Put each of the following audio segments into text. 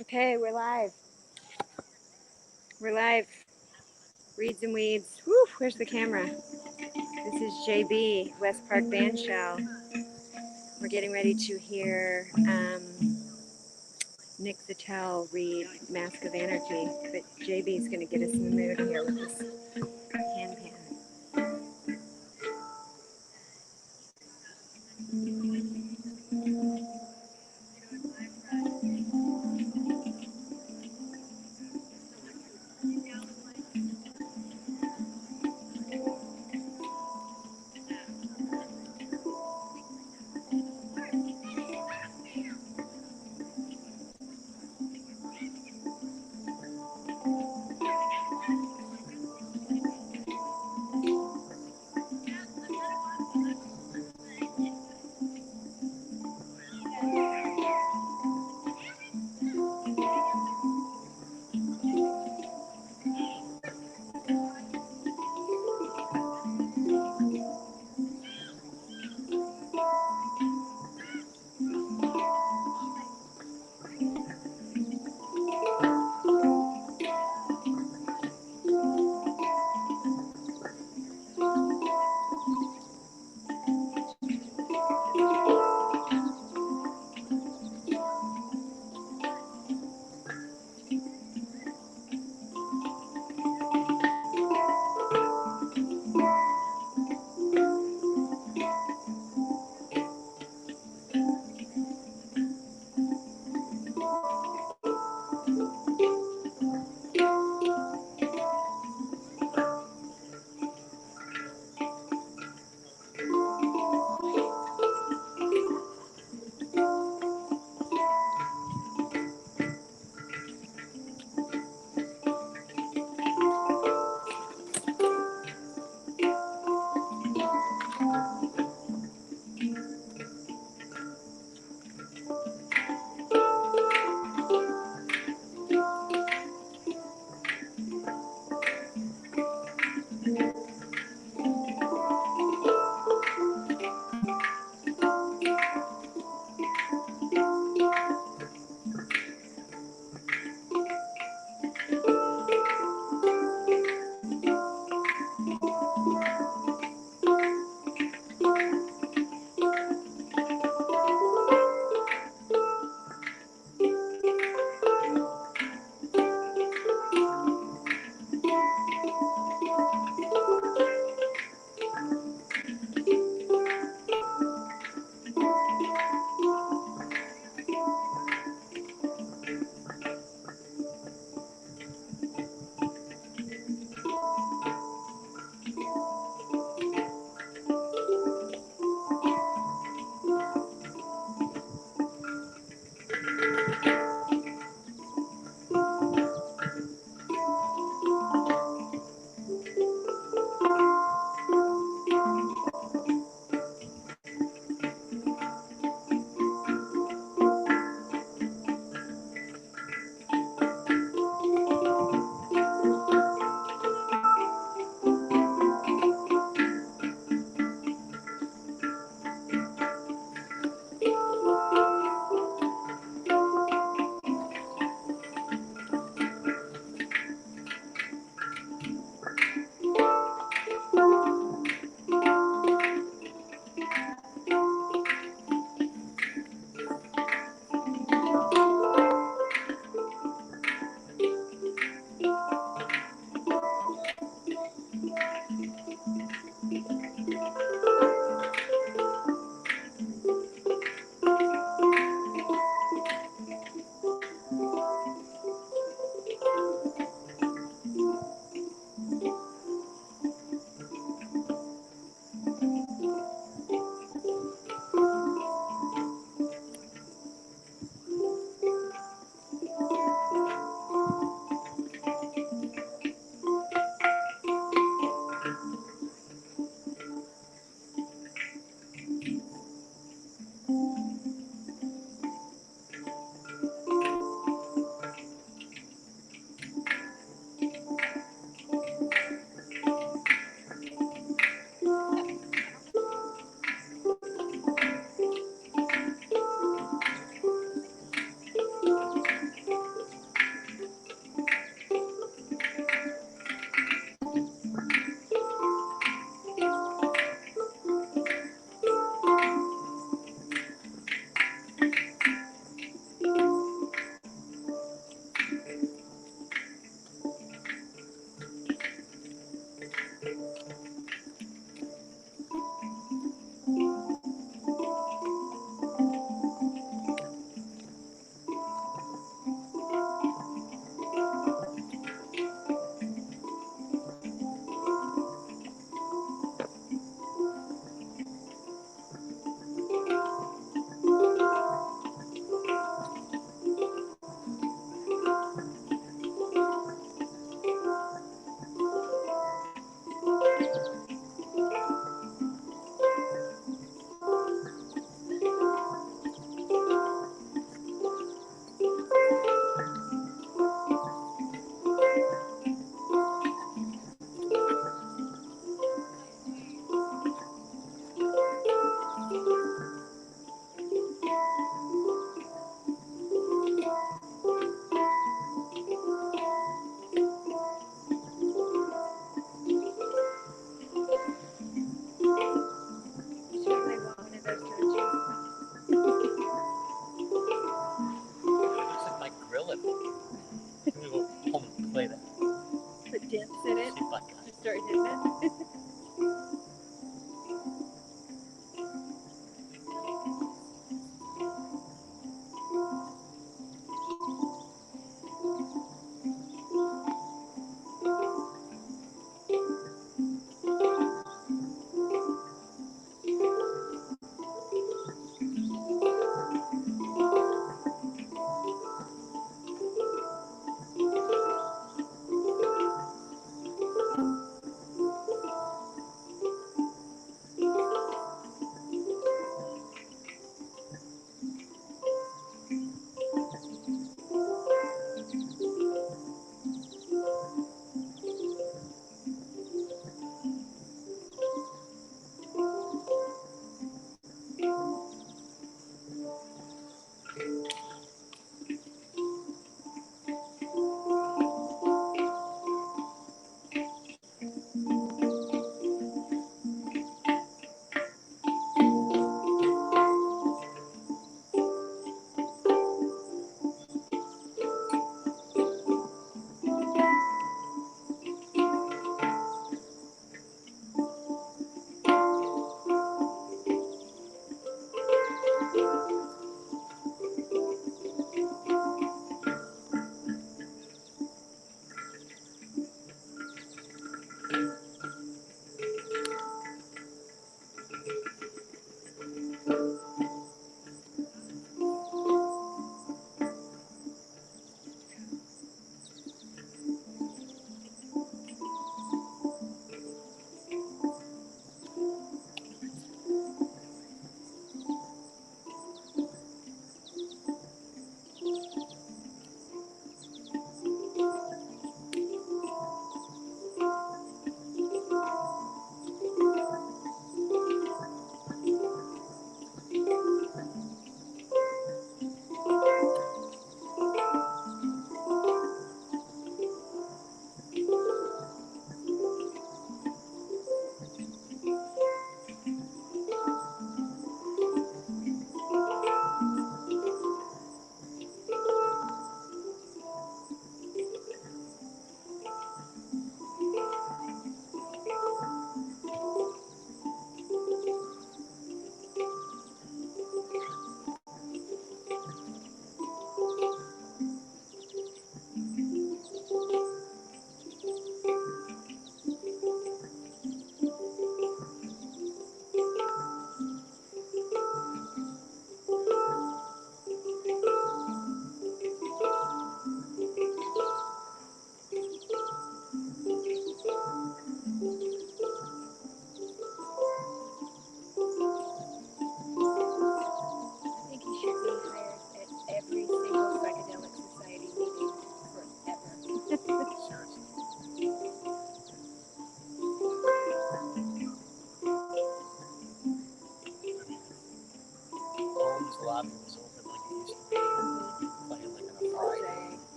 Okay, we're live. We're live. Reeds and Weeds. Woo, where's the camera? This is JB, West Park Band Shell. We're getting ready to hear Nick Zattel read Mask of Anarchy, but JB is going to get us in the mood here with this pan.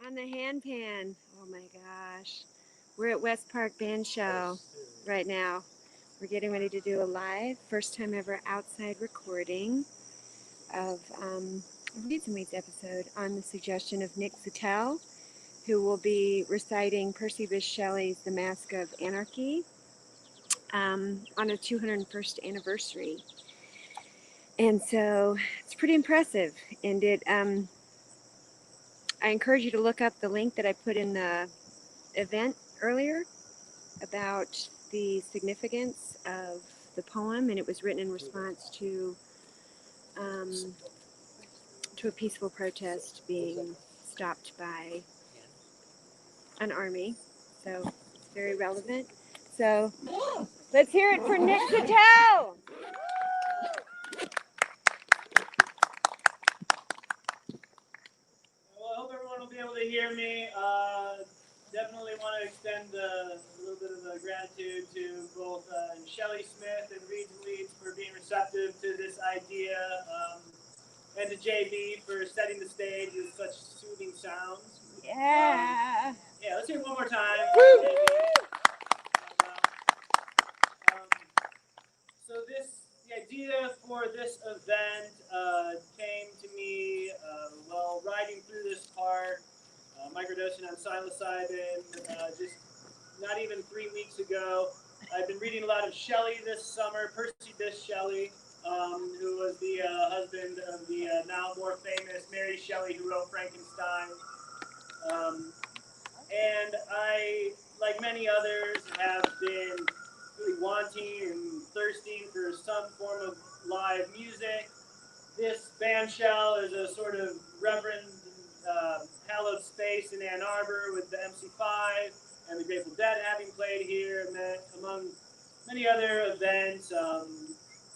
on the handpan. Oh my gosh. We're at West Park Band Show right now. We're getting ready to do a live, first time ever outside recording of a Reads and Weeds episode on the suggestion of Nick Zutel, who will be reciting Percy Bysshe Shelley's The Mask of Anarchy on a 201st anniversary. And so it's pretty impressive. And I encourage you to look up the link that I put in the event earlier about the significance of the poem, and it was written in response um, to a peaceful protest being stopped by an army. So it's very relevant. So let's hear it for Nick Patel. Well, I hope everyone will be able to hear me. Definitely want to extend a little bit of gratitude to both Shelley Smith and Reads and Weeds for being receptive to this idea, and to JB for setting the stage with such soothing sounds. Yeah. Yeah, let's hear it one more time. Woo! So the idea for this event came to me while riding through this park, microdosing on psilocybin, just not even 3 weeks ago. I've been reading a lot of Shelley this summer, Percy Bysshe Shelley, who was the husband of the now more famous Mary Shelley, who wrote Frankenstein. And I, like many others, have been really wanting and thirsting for some form of live music. This band shell is a sort of reverend hallowed space in Ann Arbor with the MC5 and the Grateful Dead having played here, and that among many other events,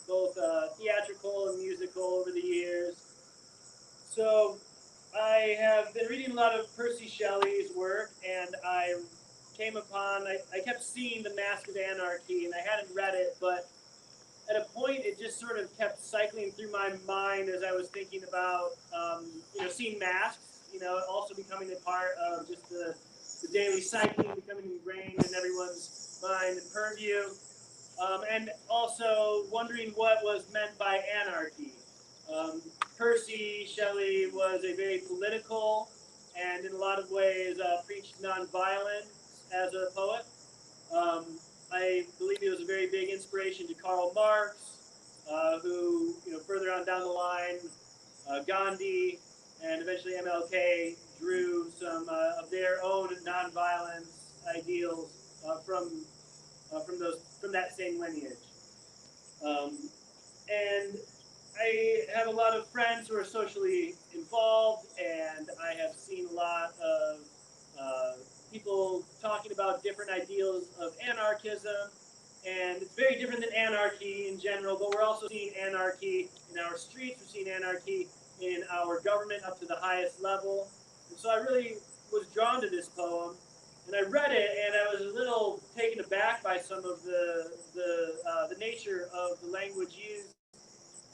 both theatrical and musical over the years. So I have been reading a lot of Percy Shelley's work, and I kept seeing The Mask of Anarchy, and I hadn't read it, but at a point it just sort of kept cycling through my mind as I was thinking about, seeing masks, also becoming a part of just the daily cycling, becoming ingrained in everyone's mind and purview, and also wondering what was meant by anarchy. Percy Shelley was a very political and in a lot of ways preached nonviolence as a poet. I believe he was a very big inspiration to Karl Marx, who, further on down the line, Gandhi, and eventually MLK drew some of their own nonviolence ideals from that same lineage. And I have a lot of friends who are socially involved, and I have seen a lot of people talking about different ideals of anarchism, and it's very different than anarchy in general, but we're also seeing anarchy in our streets, we're seeing anarchy in our government up to the highest level. And so I really was drawn to this poem, and I read it, and I was a little taken aback by some of the nature of the language used.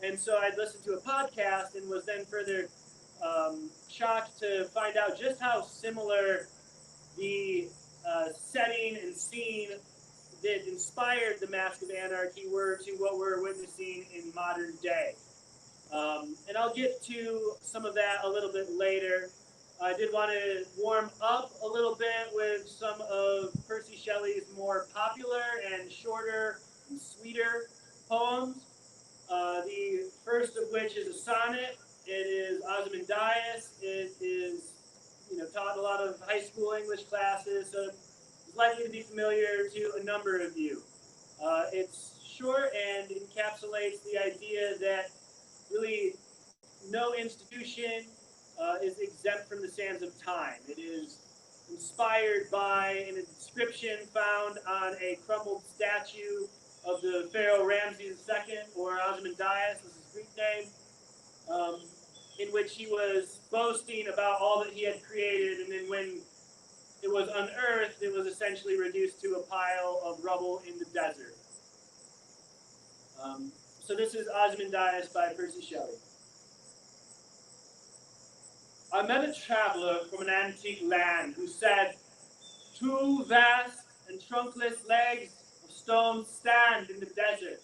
And so I listened to a podcast and was then further shocked to find out just how similar the setting and scene that inspired The Mask of Anarchy were to what we're witnessing in modern day. And I'll get to some of that a little bit later. I did want to warm up a little bit with some of Percy Shelley's more popular and shorter and sweeter poems. The first of which is a sonnet. It is Ozymandias. It is, taught in a lot of high school English classes, so it's likely to be familiar to a number of you. It's short and encapsulates the idea that really no institution is exempt from the sands of time. It is inspired by an inscription found on a crumbled statue of the pharaoh Ramses II, or Ozymandias was his Greek name, in which he was boasting about all that he had created, and then when it was unearthed, it was essentially reduced to a pile of rubble in the desert. So this is Ozymandias by Percy Shelley. I met a traveler from an antique land who said, two vast and trunkless legs of stone stand in the desert.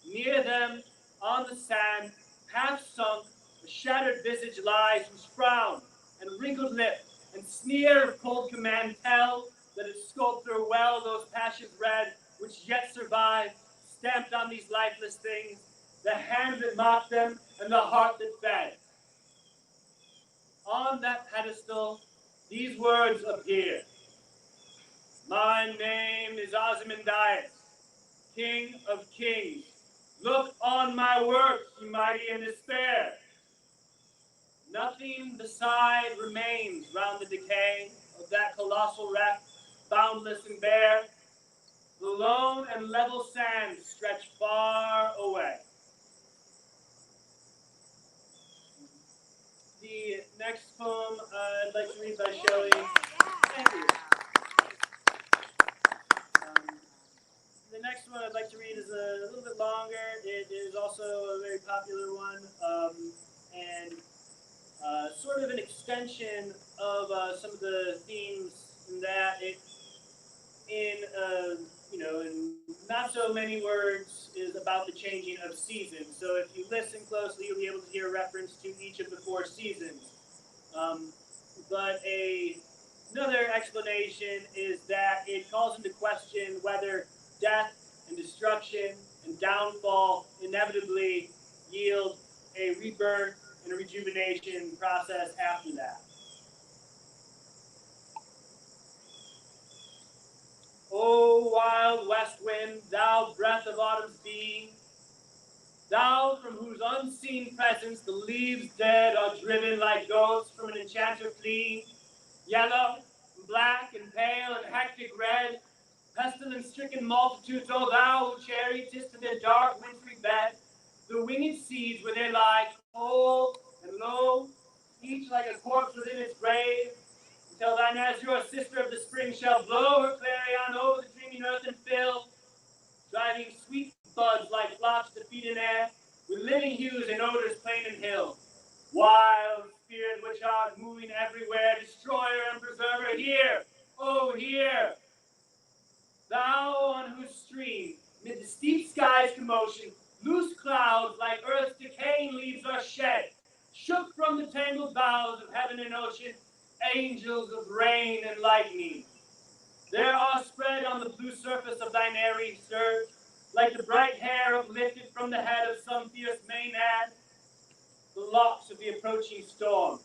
Near them, on the sand, half sunk, a shattered visage lies whose frown and wrinkled lip and sneer of cold command tell that its sculptor well those passions read which yet survive, stamped on these lifeless things, the hand that mocked them and the heart that fed. On that pedestal, these words appear. My name is Ozymandias, King of Kings. Look on my works, ye mighty in despair. Nothing beside remains round the decay of that colossal wreck, boundless and bare. The lone and level sands stretch far away. The next poem I'd like to read by Shelley. Thank you. The next one I'd like to read is a little bit longer. It is also a very popular one, and sort of an extension of some of the themes in that it, in not so many words, is about the changing of seasons. So if you listen closely, you'll be able to hear reference to each of the four seasons. But another explanation is that it calls into question whether death and destruction and downfall inevitably yield a rebirth and a rejuvenation process after that. O wild west wind, thou breath of autumn's being, thou from whose unseen presence the leaves dead are driven like ghosts from an enchanter fleeing, yellow, and black, and pale, and hectic red, pestilence-stricken multitudes, O thou who chariotest to their dark wintry bed, the winged seeds where they lie cold and low, each like a corpse within its grave, until thine azure sister of the spring shall blow her clarion over the dreaming earth and fill, driving sweet buds like flocks to feed in air, with living hues and odors plain and hill. Wild spirit which art moving everywhere, destroyer and preserver, hear, oh hear! Thou on whose stream, mid the steep sky's commotion, loose clouds like earth's decaying leaves are shed, shook from the tangled boughs of heaven and ocean, angels of rain and lightning. There are spread on the blue surface of thine airy surge, like the bright hair uplifted from the head of some fierce Maenad, the locks of the approaching storm.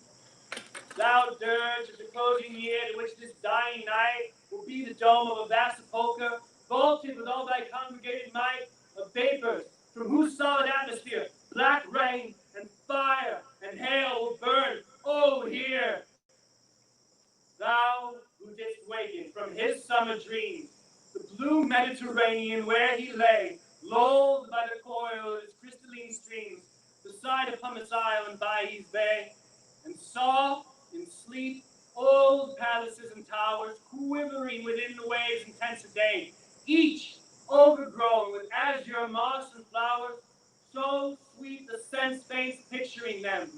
Thou dirge of the closing year, to which this dying night will be the dome of a vast sepulchre, vaulted with all thy congregated might of vapors, from whose solid atmosphere black rain and fire and hail will burn. Oh, hear! Thou who didst waken from his summer dreams, the blue Mediterranean where he lay, lulled by the coil of its crystalline streams, beside a pumice island by his bay, and saw in sleep old palaces and towers quivering within the waves' intense day, each overgrown with azure moss and flowers, so sweet the sense faints picturing them.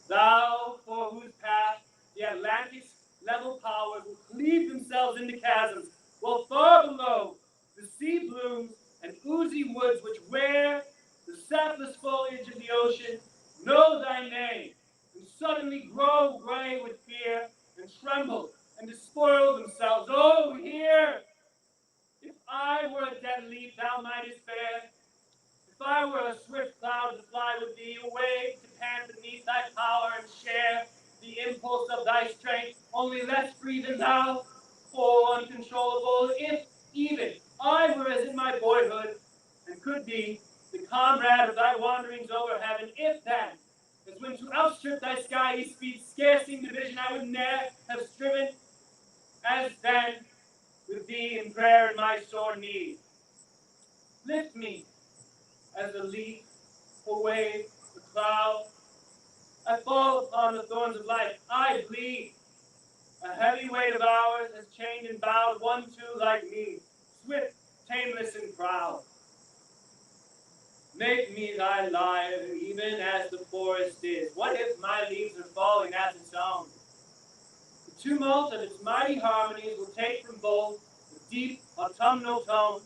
Thou for whose path the Atlantic's level powers will cleave themselves into chasms, while far below the sea blooms and oozy woods which wear the sapless foliage of the ocean know thy name, and suddenly grow gray with fear, and tremble, and despoil themselves. Oh, hear! If I were a dead leaf thou mightest bear, if I were a swift cloud to fly with thee, a wave to pant beneath thy power and share the impulse of thy strength, only less free than thou, oh uncontrollable, if even I were as in my boyhood, and could be the comrade of thy wanderings over heaven, if then, as when to outstrip thy skyey speed scarce seemed division, I would ne'er have striven, as then, with thee in prayer in my sore need. Lift me, as a leaf, a wave, a cloud. I fall upon the thorns of life. I bleed. A heavy weight of hours has chained and bowed one too like me, swift, tameless, and proud. Make me thy lyre, even as the forest is. What if my leaves are falling as its own. The tumult of its mighty harmonies will take from both the deep autumnal tone.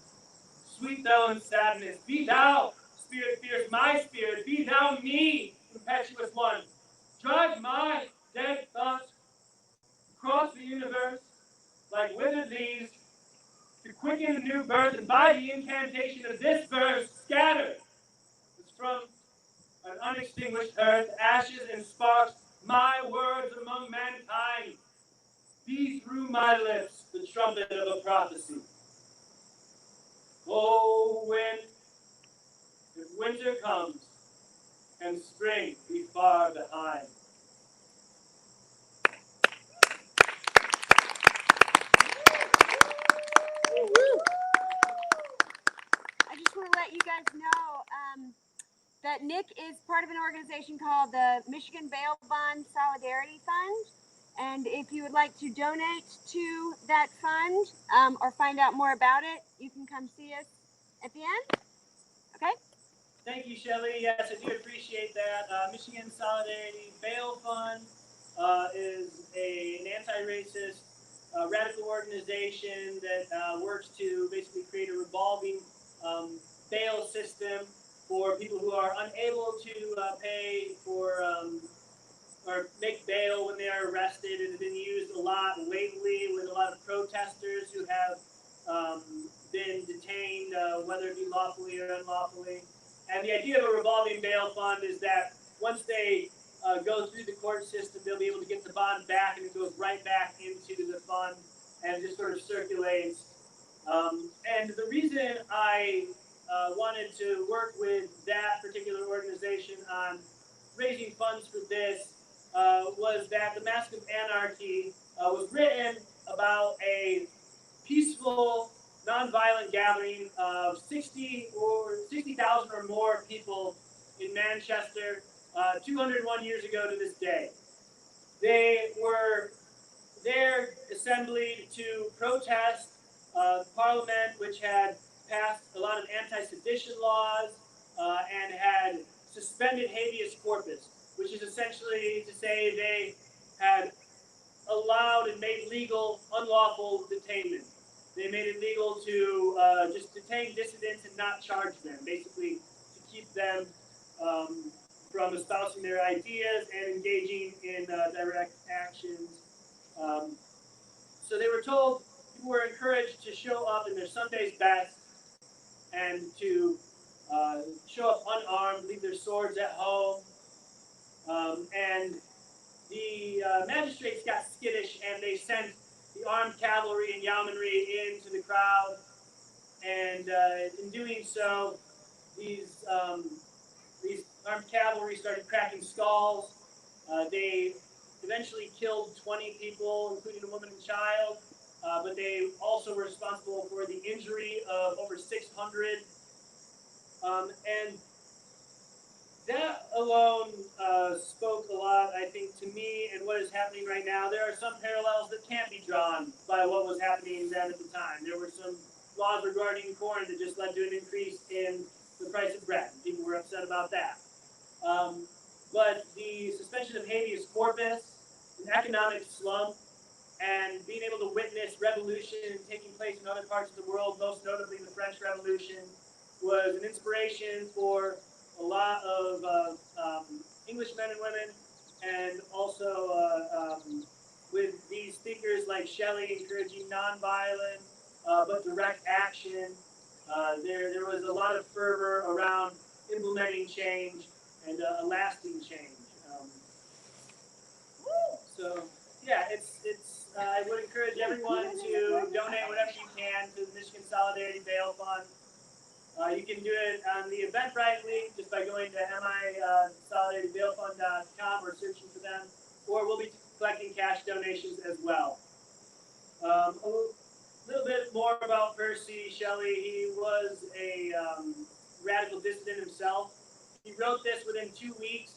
Sweet thou in sadness, be thou, spirit fierce, my spirit, be thou me, impetuous one. Drive my dead thoughts across the universe like withered leaves to quicken a new birth, and by the incantation of this verse, scatter as from an unextinguished earth, ashes and sparks, my words among mankind. Be through my lips the trumpet of a prophecy. Oh, wind, if winter comes, and spring be far behind. I just want to let you guys know that Nick is part of an organization called the Michigan Bail Bond Solidarity Fund. And if you would like to donate to that fund or find out more about it, you can come see us at the end. Okay? Thank you, Shelley. Yes, I do appreciate that. Michigan Solidarity Bail Fund is an anti-racist radical organization that works to basically create a revolving bail system for people who are unable to pay for or make bail when they are arrested. It has been used a lot lately with a lot of protesters who have been detained, whether it be lawfully or unlawfully. And the idea of a revolving bail fund is that once they go through the court system, they'll be able to get the bond back, and it goes right back into the fund and just sort of circulates. And the reason I wanted to work with that particular organization on raising funds for this was that the Mask of Anarchy was written about a peaceful, nonviolent gathering of 60,000 or more people in Manchester 201 years ago to this day. They were there assembled to protest Parliament, which had passed a lot of anti-sedition laws and had suspended habeas corpus, which is essentially to say they had allowed and made legal unlawful detainment. They made it legal to just detain dissidents and not charge them, basically to keep them from espousing their ideas and engaging in direct actions. So they were told, people were encouraged to show up in their Sunday's best and to show up unarmed, leave their swords at home. And the magistrates got skittish and they sent the armed cavalry and yeomanry into the crowd. And in doing so, these armed cavalry started cracking skulls. They eventually killed 20 people, including a woman and child. But they also were responsible for the injury of over 600. And that alone spoke a lot, I think, to me and what is happening right now. There are some parallels that can't be drawn by what was happening then at the time. There were some laws regarding corn that just led to an increase in the price of bread. People were upset about that. But the suspension of habeas corpus, an economic slump, and being able to witness revolution taking place in other parts of the world, most notably the French Revolution, was an inspiration for a lot of English men and women, and also with these thinkers like Shelley encouraging nonviolent but direct action. There was a lot of fervor around implementing change and a lasting change. So yeah, I would encourage everyone to donate whatever you can to the Michigan Solidarity Bail Fund. You can do it on the Eventbrite link just by going to misolidarybailfund.com or searching for them, or we'll be collecting cash donations as well. A little bit more about Percy Shelley. He was a radical dissident himself. He wrote this within 2 weeks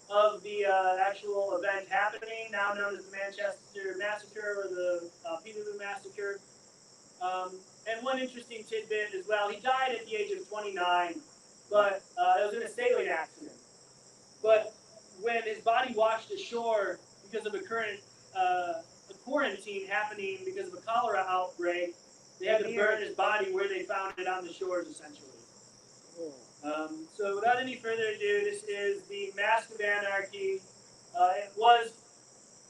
of the actual event happening, now known as the Manchester Massacre or the Peterloo Massacre. And one interesting tidbit as well, he died at the age of 29, but it was in a sailing accident. But when his body washed ashore because of a quarantine happening because of a cholera outbreak, they had to burn his body where they found it on the shores, essentially. So without any further ado, this is the Mask of Anarchy. It was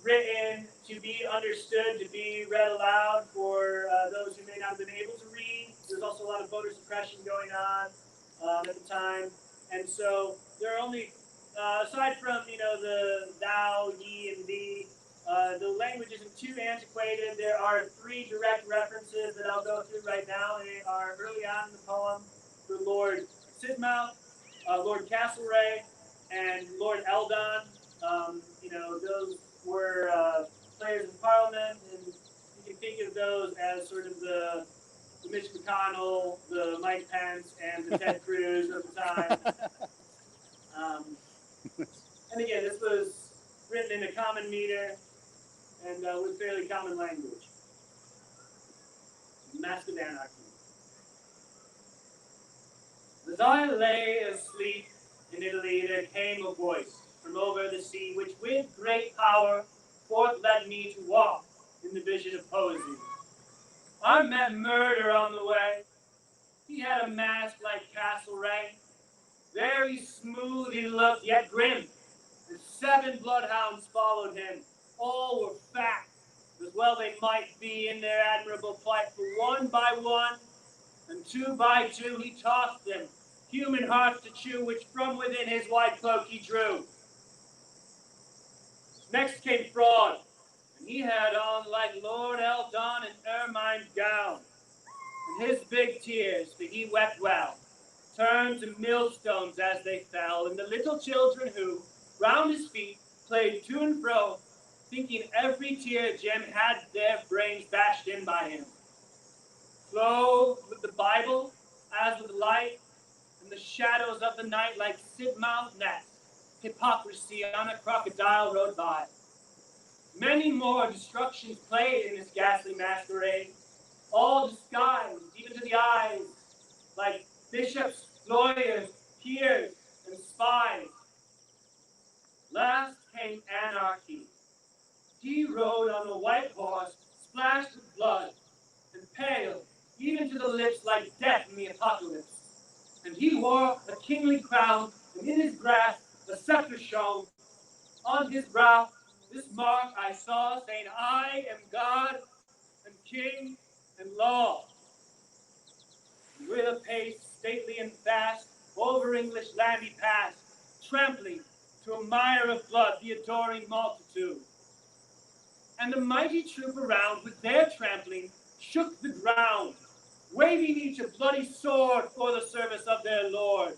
written to be understood, to be read aloud for those who may not have been able to read. There's also a lot of voter suppression going on at the time. And so there are only, aside from, the thou, ye, and thee, the language isn't too antiquated. There are 3 direct references that I'll go through right now. They are early on in the poem for Lord Sidmouth, Lord Castlereagh, and Lord Eldon. Those were players in Parliament, and you can think of those as sort of the Mitch McConnell, the Mike Pence, and the Ted Cruz of the time. And again, this was written in a common meter and with fairly common language. Mask of Anarchy. As I lay asleep in Italy, there came a voice from over the sea, which with great power forth led me to walk in the vision of poesy. I met murder on the way. He had a mask like Castlereagh. Very smooth he looked, yet grim. And 7 bloodhounds followed him. All were fat, as well they might be in their admirable plight. For 1 by 1, and 2 by 2, he tossed them, human hearts to chew, which from within his white cloak he drew. Next came Fraud, and he had on like Lord Eldon an ermine gown, and his big tears, for he wept well, turned to millstones as they fell, and the little children who, round his feet, played to and fro, thinking every tear gem had their brains bashed in by him. Clothed with the Bible, as with light, and the shadows of the night like Sidmouth nets, hypocrisy on a crocodile rode by. Many more destructions played in this ghastly masquerade, all disguised, even to the eyes, like bishops, lawyers, peers, and spies. Last came Anarchy. He rode on a white horse, splashed with blood, and pale, even to the lips like death in the apocalypse. And he wore a kingly crown, and in his grasp a scepter shone. On his brow this mark I saw, saying, I am God, and King, and Law. And with a pace stately and fast, over English land he passed, trampling to a mire of blood the adoring multitude. And the mighty troop around, with their trampling, shook the ground, waving each a bloody sword for the service of their Lord.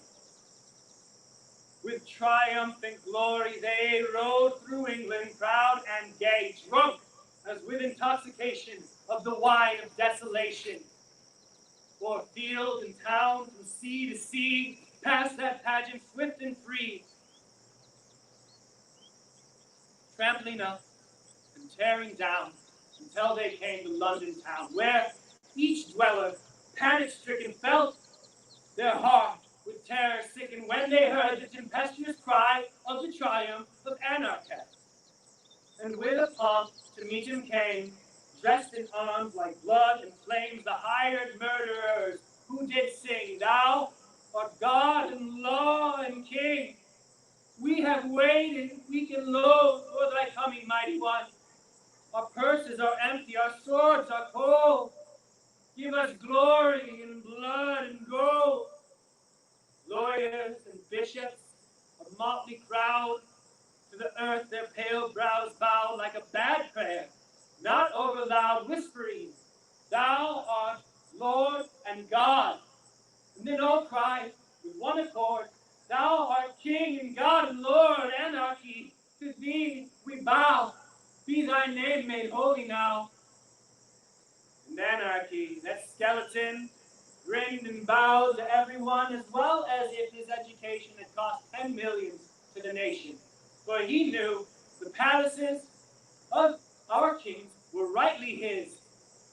With triumph and glory they rode through England, proud and gay, drunk as with intoxication of the wine of desolation. O'er field and town, from sea to sea, past that pageant swift and free, trampling up and tearing down until they came to London town, where each dweller, panic-stricken, felt their heart with terror sicken when they heard the tempestuous cry of the triumph of Anarchy. And with a pomp to meet him came, dressed in arms like blood and flames, the hired murderers who did sing, Thou art God and Law and King. We have waited, weak and low, for thy coming, mighty one. Our purses are empty, our swords are cold. Give us glory in blood and gold. Lawyers and bishops, a motley crowd, to the earth their pale brows bowed like a bad prayer, not over loud whispering, Thou art Lord and God. And then all cried with one accord, Thou art King and God and Lord, Anarchy, to thee we bow. Be thy name made holy now. And Anarchy, that skeleton, grinned and bowed to everyone, as well as if his education had cost 10 millions to the nation. For he knew the palaces of our kings were rightly his.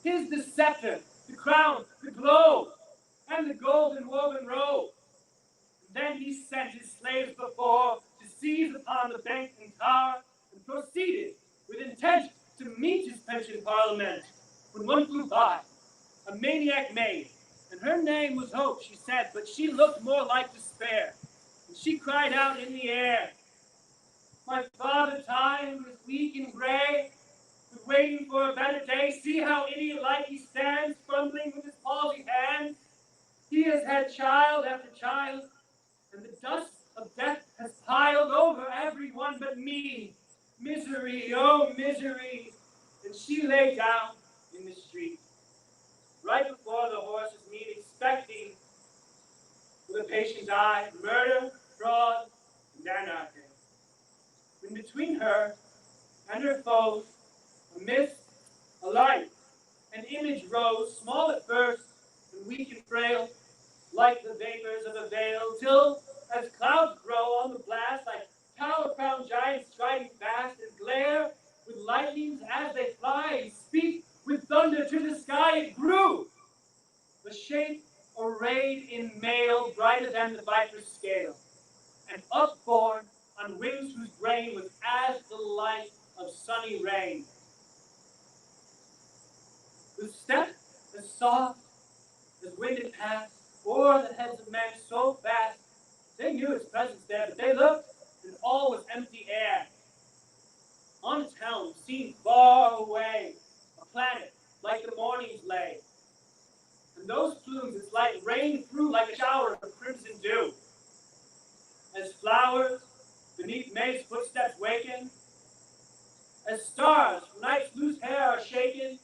His the scepter, the crown, the globe, and the golden woven robe. And then he sent his slaves before to seized upon the bank and tower, and proceeded with intent to meet his pension parliament, when one flew by, a maniac maid, and her name was Hope, she said, but she looked more like despair, and she cried out in the air, "My father time is weak and gray, but waiting for a better day. See how idiot-like he stands, fumbling with his palsied hands. He has had child after child, and the dust of death has piled over everyone but me. Misery, oh misery!" And she lay down in the street, right before the horses meet, expecting with a patient eye murder, fraud, and anarchy. When between her and her foes, a mist, a light, an image rose, small at first, and weak and frail, like the vapors of a veil, till, as clouds grow on the blast, like tower-crowned giants striding fast, and glare with lightnings as they fly, and speak with thunder to the sky, it grew, the shape arrayed in mail, brighter than the viper's scale, and upborne on wings whose grain was as the light of sunny rain. With step as soft as wind it passed o'er the heads of men so fast, they knew its presence there, but they looked, and all was empty air. On its helm, seen far away, a planet like the morning's lay, and those plumes its light rained through like a shower of crimson dew. As flowers beneath May's footsteps waken, as stars from night's loose hair are shaken,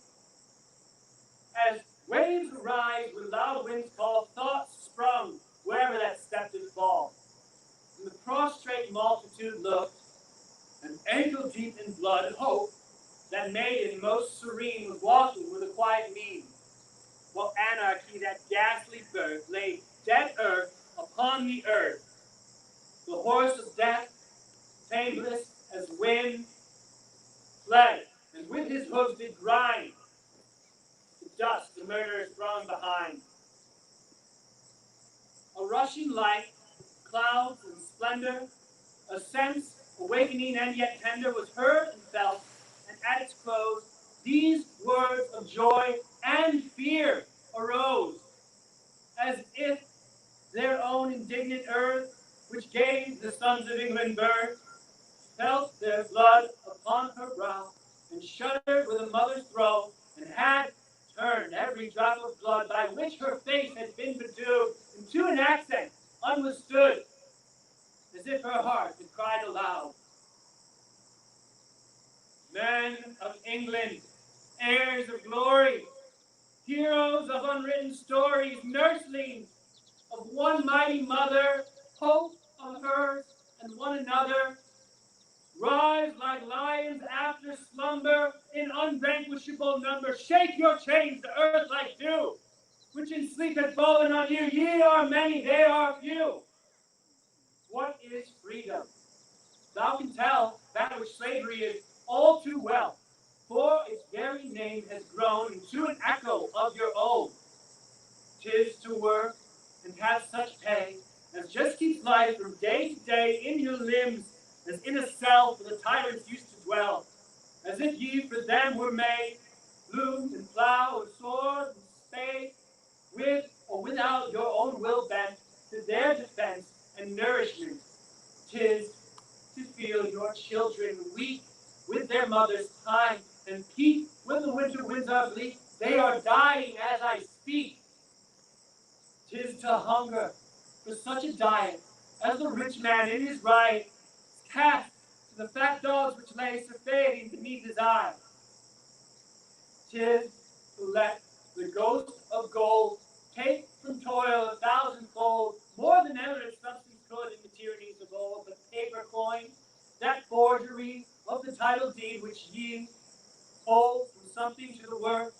as waves arise when loud winds call, thoughts sprung wherever that step did fall. And the prostrate multitude looked, and ankle deep in blood, hope, that maiden most serene, was walking with a quiet mien, while anarchy, that ghastly birth, lay dead earth upon the earth. The horse of death, tameless as wind, fled, and with his hooves did grind the dust the murderers throng behind. A rushing light, clouds and splendor, a sense awakening and yet tender, was heard and felt, and at its close these words of joy and fear arose, as if their own indignant earth, which gave the sons of England birth, felt their blood upon her brow, and shuddered with a mother's throe, and had turned every drop of blood by which her face had been bedewed into an accent unwithstood, as if her heart had cried aloud, "Men of England, heirs of glory, heroes of unwritten stories, nurslings of one mighty mother, hope of hers and one another, rise like lions after slumber in unvanquishable number. Shake your chains to earth like dew, which in sleep had fallen on you. Ye are many, they are few. What is freedom? Thou can tell that which slavery is all too well, for its very name has grown into an echo of your own. 'Tis to work and have such pay as just keeps life from day to day in your limbs, as in a cell for the tyrants used to dwell, as if ye for them were made, loom and plow and sword and spade, with or without your own will bent to their defense and nourishment. 'Tis to feel your children weep with their mother's time, and peep when the winter winds are bleak. They are dying as I speak. 'Tis to hunger for such a diet as the rich man in his riot cast to the fat dogs which lay surfeiting beneath his eye. 'Tis to let the ghost of gold take from toil 1,000-fold, more than ever its substance could in the tyrannies of old, but paper coin, that forgery of the title deed which ye hold from something to the worth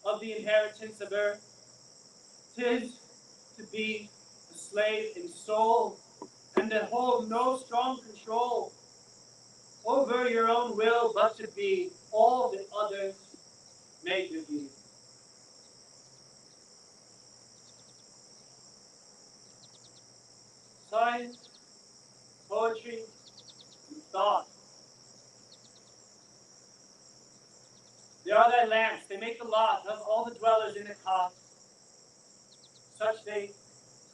of the inheritance of earth. 'Tis to be a slave in soul, and to hold no strong control over your own will, but to be all that others make of you. Science, poetry, and thought. They are thy lamps, they make the lot of all the dwellers in the cot. Such they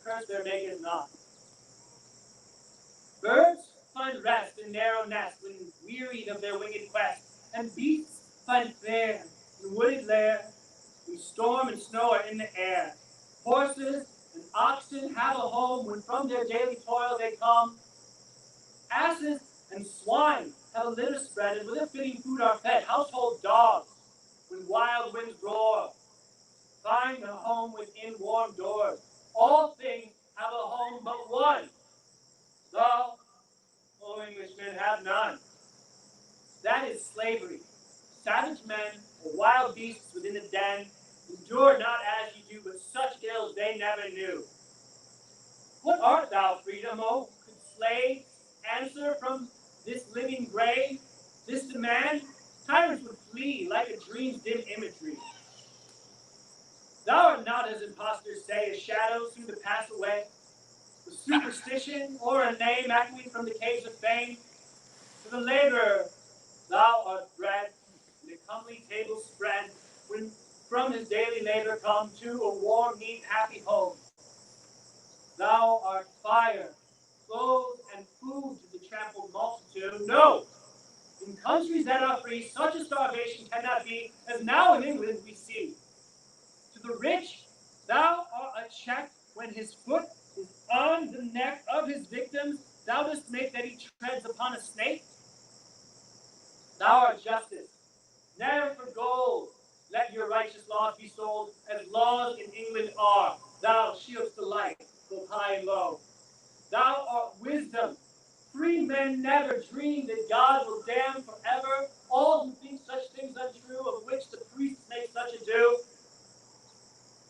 curse their makers not. Birds find rest in narrow nests when wearied of their winged quest, and beasts find fare in wooded lair when storm and snow are in the air. Horses and oxen have a home when from their daily toil they come. Asses and swine have a litter spread, and with a fitting food are fed. Household dogs, when wild winds roar, find a home within warm doors. All things have a home but one. Thou, O Englishmen, have none. That is slavery. Savage men, or wild beasts within a den, endure not as ye do, but such ills they never knew. What art thou, freedom, O? Could slaves answer from this living grave? This demand? Tyrants would flee like a dream's dim imagery. Thou art not, as impostors say, a shadow soon to pass away, a superstition or a name echoing from the caves of fame. To the laborer thou art bread, and a comely table spread, when from his daily labor come to a warm, neat, happy home. Thou art fire, clothes, and food to the trampled multitude. No! In countries that are free, such a starvation cannot be, as now in England we see. To the rich, thou art a check when his foot is on the neck of his victims. Thou dost make that he treads upon a snake. Thou art justice. Ne'er for gold let your righteous laws be sold, as laws in England are. Thou shieldst the light, both high and low. Thou art wisdom. Free men never dream that God will damn forever all who think such things untrue, of which the priests make such ado.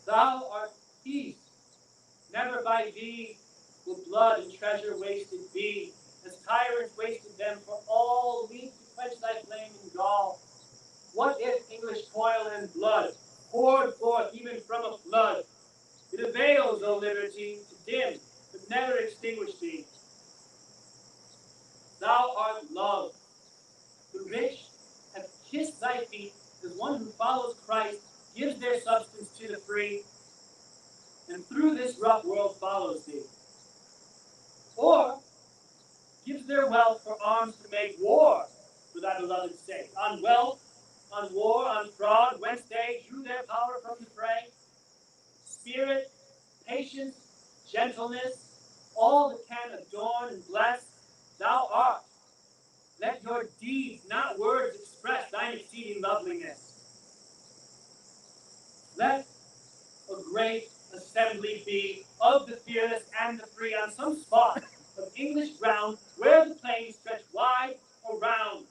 Thou art peace. Never by thee will blood and treasure wasted be, as tyrants wasted them for all leave to quench thy flame in gall. What if English toil and blood poured forth even from a flood? It avails, O liberty, to dim, but never extinguish thee. Thou art love. The rich have kissed thy feet, as one who follows Christ gives their substance to the free, and through this rough world follows thee. Or gives their wealth for arms to make war for thy beloved's sake. On wealth, on war, on fraud, whence they drew their power from the fray. Spirit, patience, gentleness, all that can adorn and bless, thou art. Let your deeds, not words, express thine exceeding loveliness. Let a great assembly be of the fearless and the free on some spot of English ground where the plains stretch wide around.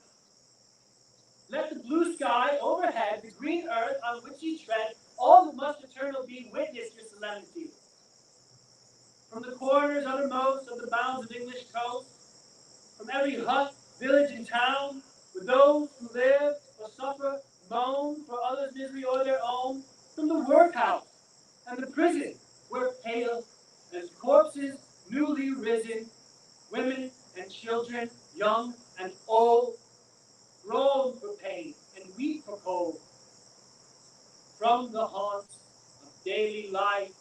Let the blue sky overhead, the green earth on which ye tread, all that must eternal be, witness your solemnity. From the corners uttermost of the bounds of English coast, from every hut, village, and town, where those who live or suffer moan for others' misery or their own, from the workhouse and the prison, where pale as corpses newly risen, women and children, young and old, groan for pain and weep for cold. From the haunts of daily life,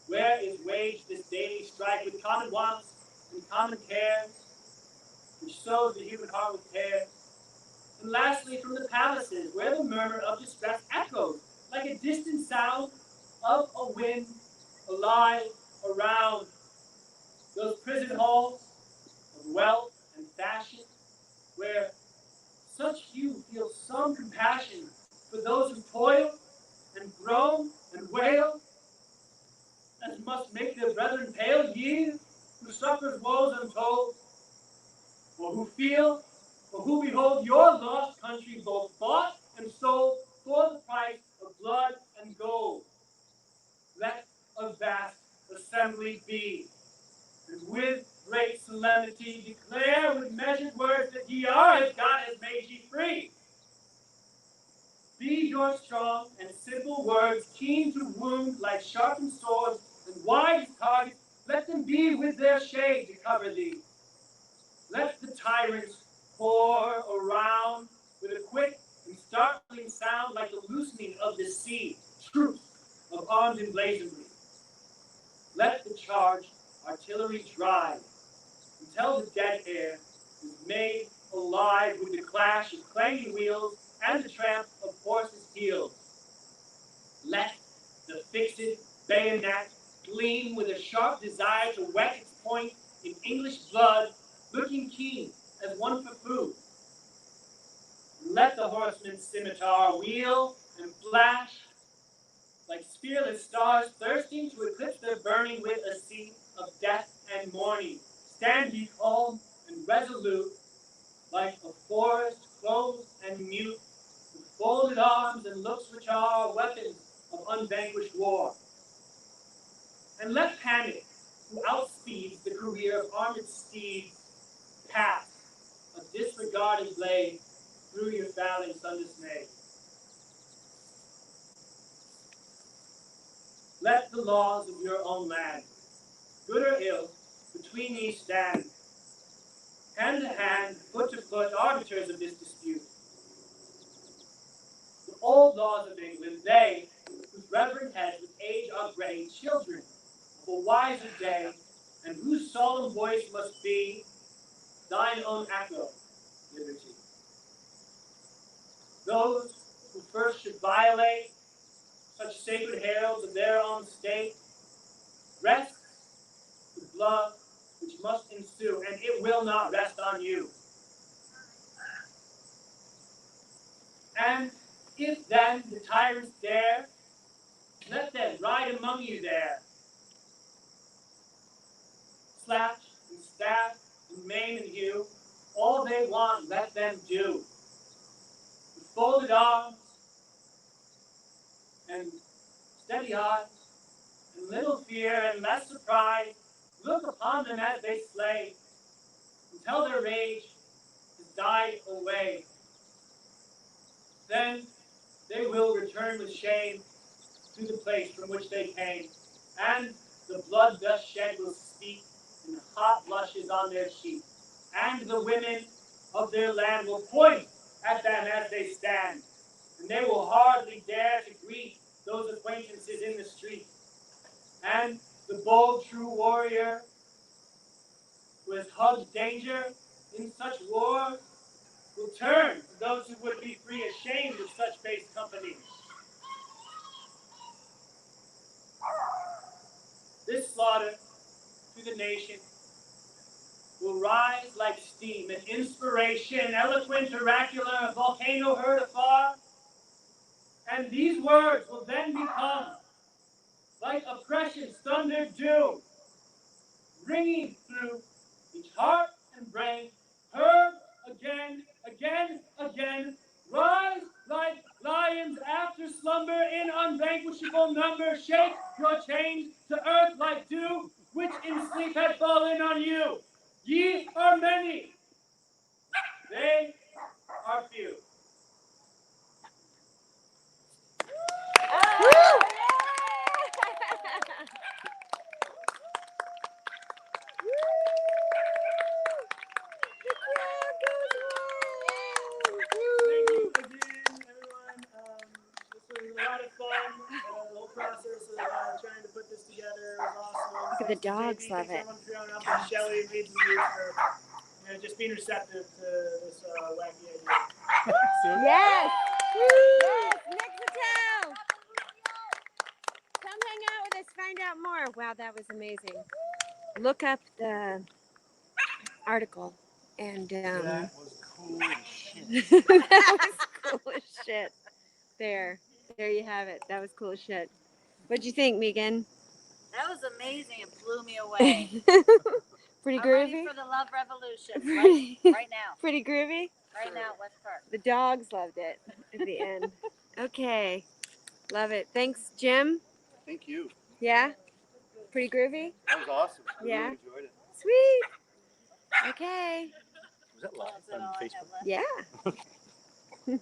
where is waged this daily strife with common wants and common cares, which sows the human heart with tears. And lastly, from the palaces, where the murmur of distress echoes like a distant sound of a wind alive around. Those prison halls of wealth and fashion, where such few feel some compassion for those who toil and groan and wail, as must make their brethren pale, ye who suffers woes untold, or who feel, or who behold your lost country both bought and sold for the price of blood and gold. Let a vast assembly be, and with great solemnity declare with measured words that ye are as God has made ye free. Be your strong and simple words keen to wound like sharpened swords, and wide as targets, let them be with their shade to cover thee. Let the tyrants pour around with a quick and startling sound like the loosening of the sea, troops of arms emblazonry. Let the charged artillery drive until the dead air is made alive with the clash of clanging wheels and the tramp of horses' heels. Let the fixed bayonet gleam with a sharp desire to wet its point in English blood, looking keen as one for food. Let the horseman's scimitar wheel and flash like fearless stars thirsting to eclipse their burning with a sea of death and mourning. Stand ye calm and resolute, like a forest closed and mute, with folded arms and looks which are weapons of unvanquished war. And let panic, who outspeeds the career of armed steeds, pass, a disregarded blade, through your phalanx undismayed. Let the laws of your own land, good or ill, between ye stand, hand to hand, foot to foot, arbiters of this dispute. The old laws of England, they, whose reverend heads with age are gray, children of a wiser day, and whose solemn voice must be thine own echo, liberty. Those who first should violate such sacred heralds of their own state, rests the blood which must ensue, and it will not rest on you. And if then the tyrants dare, let them ride among you there. Slash and stab and maim and hew, all they want, let them do. With folded arms and steady hearts, and little fear and less surprise, look upon them as they slay, until their rage has died away. Then they will return with shame to the place from which they came, and the blood thus shed will speak in hot blushes on their cheek, and the women of their land will point at them as they stand, and they will hardly dare to greet those acquaintances in the street. And the bold true warrior who has hugged danger in such war will turn to those who would be free ashamed of such base company. This slaughter to the nation will rise like steam, an inspiration, eloquent, oracular, a volcano heard afar. And these words will then become like a precious thunder dew, ringing through each heart and brain, heard again, again, again, rise like lions after slumber in unvanquishable number, shake your chains to earth like dew, which in sleep had fallen on you. Ye are many, they are few. Trying to put this together. It was awesome. Look at the dogs love it. Shelly reads for just being receptive to this wacky idea. Yes! Yes! Nick Patel! Come hang out with us, find out more. Wow, that was amazing. Look up the article. And that was cool as shit. that was cool as shit. There you have it. That was cool as shit. What'd you think, Megan? That was amazing. It blew me away. Pretty I'm groovy? ready for the love revolution Pretty- right now. Pretty groovy? Right now, West Park. The dogs loved it at the end. Okay. Love it. Thanks, Jim. Thank you. Yeah? Pretty groovy? That was awesome. I Yeah. really enjoyed it. Sweet. Okay. Was that live That's on all I Facebook? have left. Yeah.